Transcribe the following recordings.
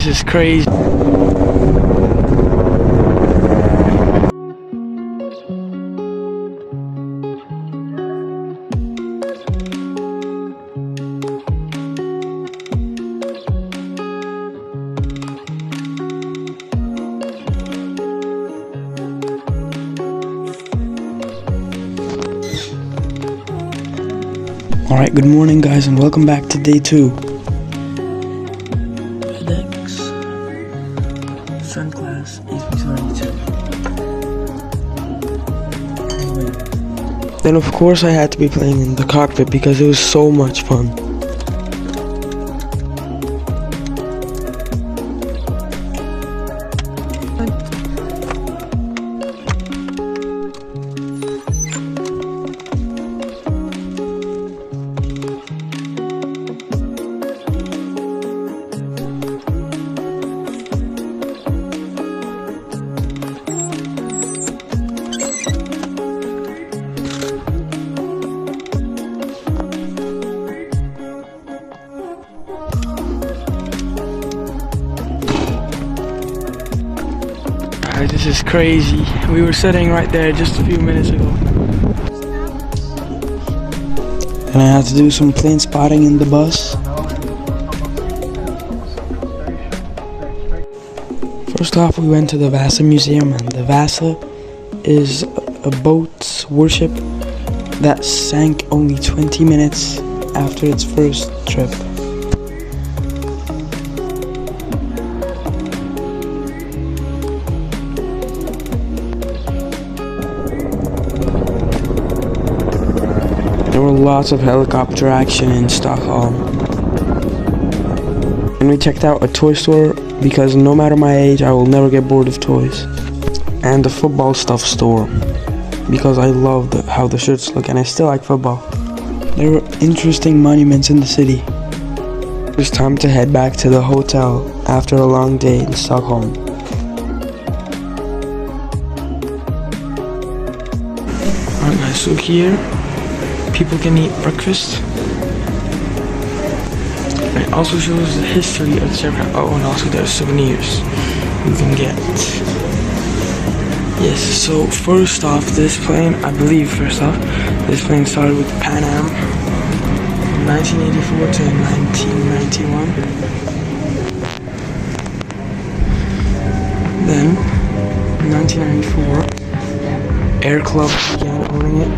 This is crazy. Alright, good morning guys and welcome back to day 2. FedEx, Sun Class, A372. Then of course I had to be playing in the cockpit because it was so much fun. This is crazy. We were sitting right there just a few minutes ago. And I had to do some plane spotting in the bus. First off, we went to the Vasa Museum, and the Vasa is a boat warship that sank only 20 minutes after its first trip. There were lots of helicopter action in Stockholm. And we checked out a toy store because no matter my age, I will never get bored of toys. And the football stuff store because I love how the shirts look and I still like football. There were interesting monuments in the city. It was time to head back to the hotel after a long day in Stockholm. Alright guys, so here people can eat breakfast. And it also shows the history of the aircraft. Oh, and also there's souvenirs you can get. Yes, so first off, this plane this plane started with Pan Am from 1984 to 1991. Then, in 1994, Air Club began owning it.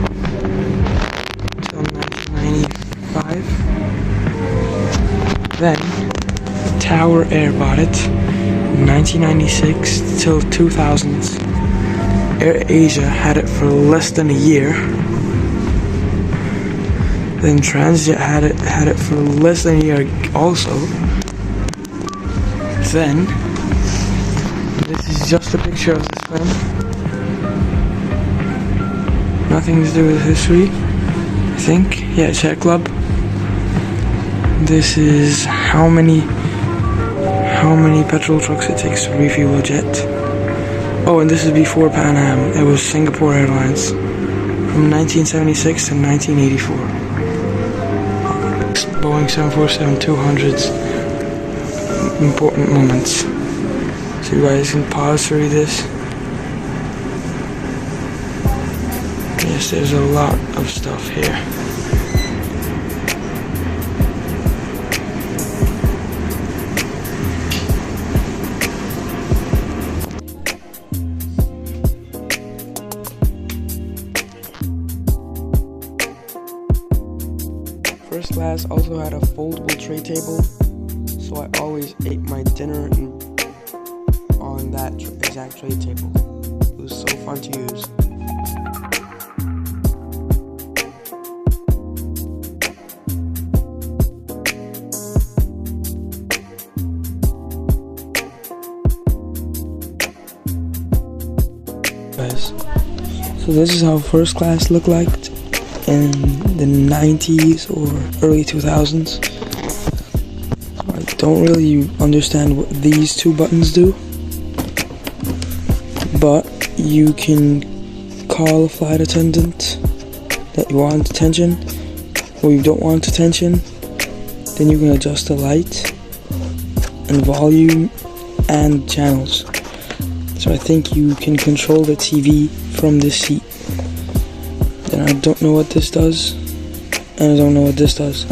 1995. Then Tower Air bought it in 1996 till 2000s. Air Asia had it for less than a year. Then Transjet had it for less than a year also. Then this is just a picture of this plane. Nothing to do with history. I think, yeah, it's Air Club. This is how many petrol trucks it takes to refuel a jet. Oh, and this is before Pan Am. It was Singapore Airlines from 1976 to 1984. Boeing 747-200s. Important moments. So you guys can pause to read this. Yes, there's a lot of stuff here. First class also had a foldable tray table, so I always ate my dinner on that exact tray table. It was so fun to use. So this is how first class looked like in the 90s or early 2000s. I don't really understand what these two buttons do, but you can call a flight attendant that you want attention or you don't want attention. Then you can adjust the light and volume and channels. So I think you can control the TV from this seat. Then I don't know what this does, and I don't know what this does.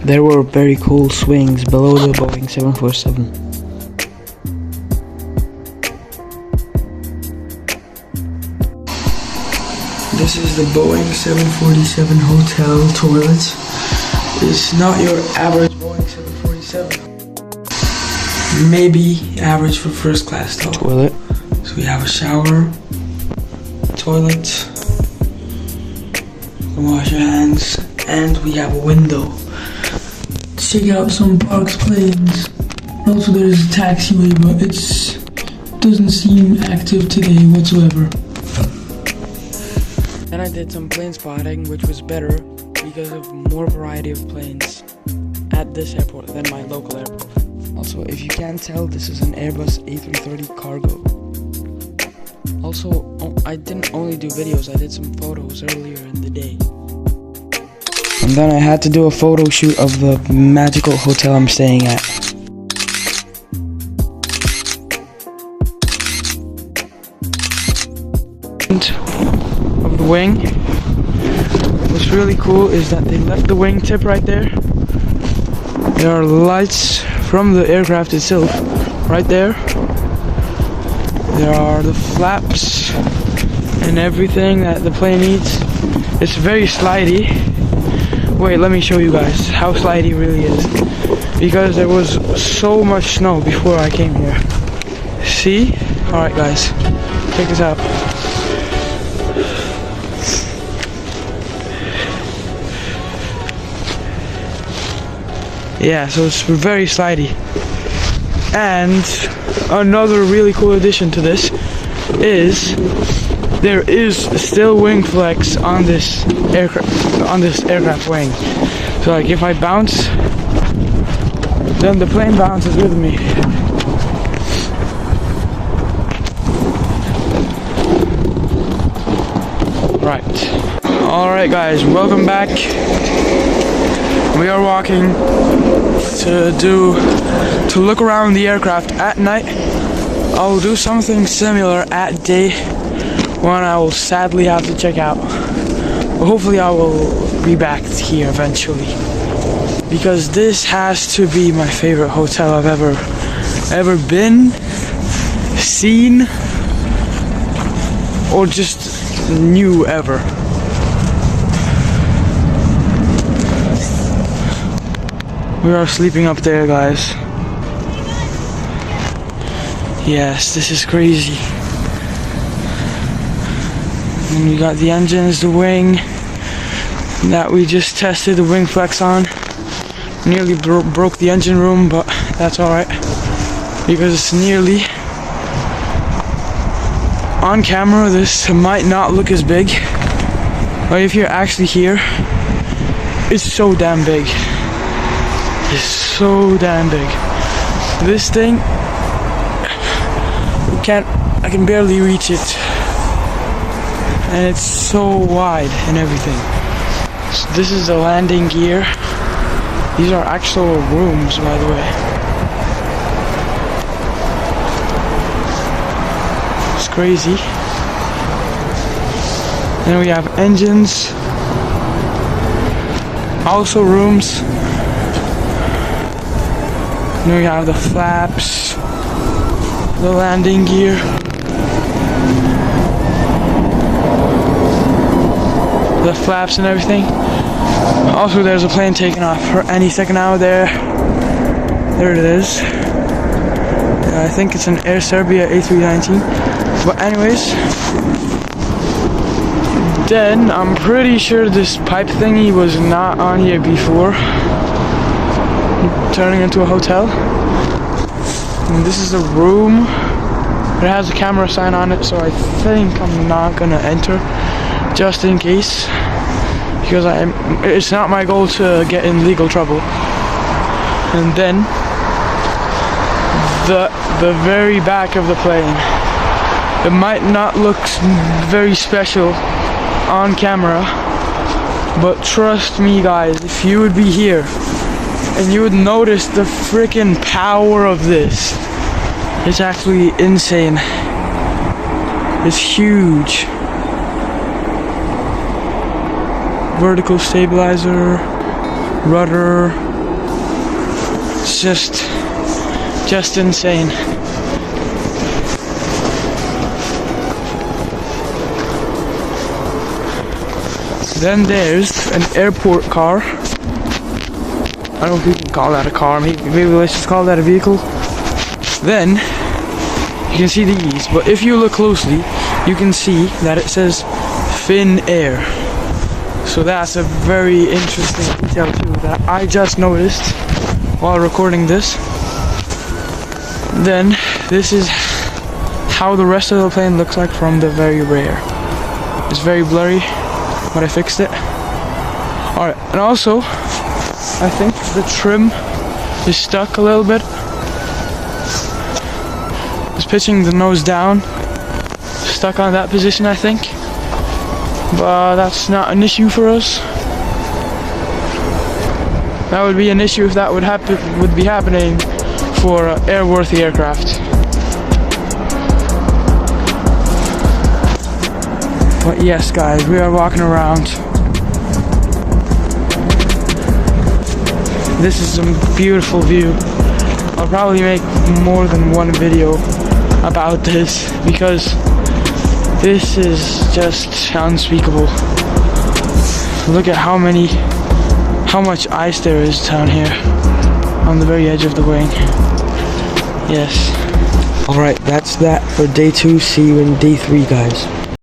There were very cool swings below the Boeing 747. This is the Boeing 747 hotel toilet. It's not your average Boeing 747. Maybe average for first class though. Toilet. So we have a shower, toilet, you can wash your hands, and we have a window. Check out some Park's planes. Also there is a taxiway, but it doesn't seem active today whatsoever. Then I did some plane spotting, which was better because of more variety of planes at this airport than my local airport. Also, if you can't tell, this is an Airbus A330 cargo. Also, I didn't only do videos, I did some photos earlier in the day. And then I had to do a photo shoot of the magical hotel I'm staying at. Of the wing. What's really cool is that they left the wingtip right there. There are lights from the aircraft itself right there. There are the flaps and everything that the plane needs. It's very slidey. Wait, let me show you guys how slidey really is. Because there was so much snow before I came here. See? Alright guys, check this out. Yeah, so it's very slidey. And another really cool addition to this is there is still wing flex on this aircraft wing. So like if I bounce, then the plane bounces with me. Right. Alright guys, welcome back. We are walking to look around the aircraft at night. I'll do something similar at day when I will sadly have to check out. But hopefully I will be back here eventually. Because this has to be my favorite hotel I've ever been, seen, or just knew ever. We are sleeping up there, guys. Yes, this is crazy. And we got the engines, the wing that we just tested the wing flex on. Nearly broke the engine room, but that's alright because it's nearly on camera. This might not look as big, but if you're actually here, it's so damn big. It's so damn big. This thing, I can barely reach it, and it's so wide and everything. So this is the landing gear. These are actual rooms, by the way. It's crazy. Then we have engines, also rooms. Then we have the flaps, the landing gear, the flaps and everything. Also, there's a plane taking off for any second now. There it is. I think it's an Air Serbia A319. But anyways, then I'm pretty sure this pipe thingy was not on here before, turning into a hotel. And this is a room. It has a camera sign on it, so I think I'm not gonna enter, just in case, because it's not my goal to get in legal trouble. And then the very back of the plane. It might not look very special on camera, But trust me guys, if you would be here and you would notice the freaking power of this, it's actually insane. It's huge. Vertical stabilizer, rudder. It's just insane. Then there's an airport car. I don't know if we can call that a car, maybe let's just call that a vehicle. Then you can see these, but if you look closely, you can see that it says Finnair. So that's a very interesting detail too that I just noticed while recording this. Then this is how the rest of the plane looks like from the very rear. It's very blurry, but I fixed it. Alright, and also I think the trim is stuck a little bit. It's pitching the nose down, stuck on that position I think, but that's not an issue for us. That would be an issue if that would be happening for airworthy aircraft. But yes guys, we are walking around. This is a beautiful view. I'll probably make more than one video about this because this is just unspeakable. Look at how much ice there is down here on the very edge of the wing. Yes. Alright, that's that for day 2. See you in day 3 guys.